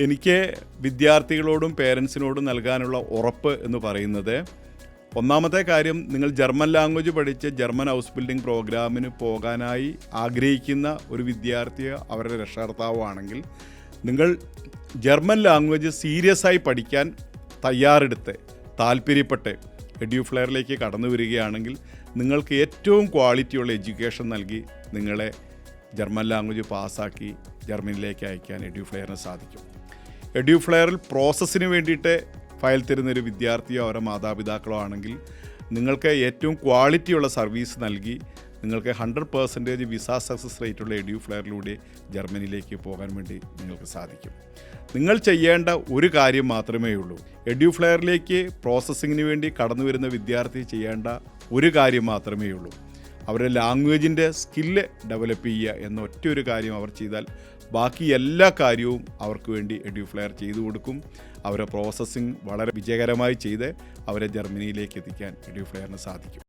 എനിക്ക് വിദ്യാർത്ഥികളോടും പേരൻസിനോടും നൽകാനുള്ള ഉറപ്പ് എന്ന് പറയുന്നത്, ഒന്നാമത്തെ കാര്യം, നിങ്ങൾ ജർമ്മൻ ലാംഗ്വേജ് പഠിച്ച് ജർമ്മൻ ഹൗസ് ബിൽഡിംഗ് പ്രോഗ്രാമിന് പോകാനായി ആഗ്രഹിക്കുന്ന ഒരു വിദ്യാർത്ഥിയോ അവരുടെ രക്ഷകർത്താവോ ആണെങ്കിൽ, നിങ്ങൾ ജർമ്മൻ ലാംഗ്വേജ് സീരിയസ് ആയി പഠിക്കാൻ തയ്യാറെടുത്ത് താല്പര്യപ്പെട്ട് എഡ്യൂഫ്ലെയറിലേക്ക് കടന്നു വരികയാണെങ്കിൽ നിങ്ങൾക്ക് ഏറ്റവും ക്വാളിറ്റിയുള്ള എഡ്യൂക്കേഷൻ നൽകി നിങ്ങളെ ജർമ്മൻ ലാംഗ്വേജ് പാസ്സാക്കി ജർമ്മനിലേക്ക് അയക്കാൻ എഡ്യൂഫ്ലെയറിന് സാധിക്കും. എഡ്യൂഫ്ലെയറിൽ പ്രോസസ്സിന് വേണ്ടിയിട്ട് ഫയൽ തരുന്നൊരു വിദ്യാർത്ഥിയോ അവരുടെ മാതാപിതാക്കളോ ആണെങ്കിൽ നിങ്ങൾക്ക് ഏറ്റവും ക്വാളിറ്റിയുള്ള സർവീസ് നൽകി നിങ്ങൾക്ക് 100% വിസ സക്സസ് റേറ്റുള്ള എഡ്യൂഫ്ലെയറിലൂടെ ജർമ്മനിയിലേക്ക് പോകാൻ വേണ്ടി നിങ്ങൾക്ക് സാധിക്കും. നിങ്ങൾ ചെയ്യേണ്ട ഒരു കാര്യം മാത്രമേ ഉള്ളൂ. എഡ്യൂഫ്ലെയറിലേക്ക് പ്രോസസ്സിങ്ങിന് വേണ്ടി കടന്നു വരുന്ന വിദ്യാർത്ഥി ചെയ്യേണ്ട ഒരു കാര്യം മാത്രമേ ഉള്ളൂ. അവരുടെ ലാംഗ്വേജിൻ്റെ സ്കില്ല് ഡെവലപ്പ് ചെയ്യുക എന്ന ഒറ്റയൊരു കാര്യം അവർ ചെയ്താൽ ബാക്കി എല്ലാ കാര്യവും അവർക്ക് വേണ്ടി എഡ്യൂഫ്ലെയർ ചെയ്തു കൊടുക്കും. അവരുടെ പ്രോസസ്സിങ് വളരെ വിജയകരമായി ചെയ്ത് അവരെ ജർമ്മനിയിലേക്ക് എത്തിക്കാൻ എഡ്യൂഫ്ലെയറിന് സാധിക്കും.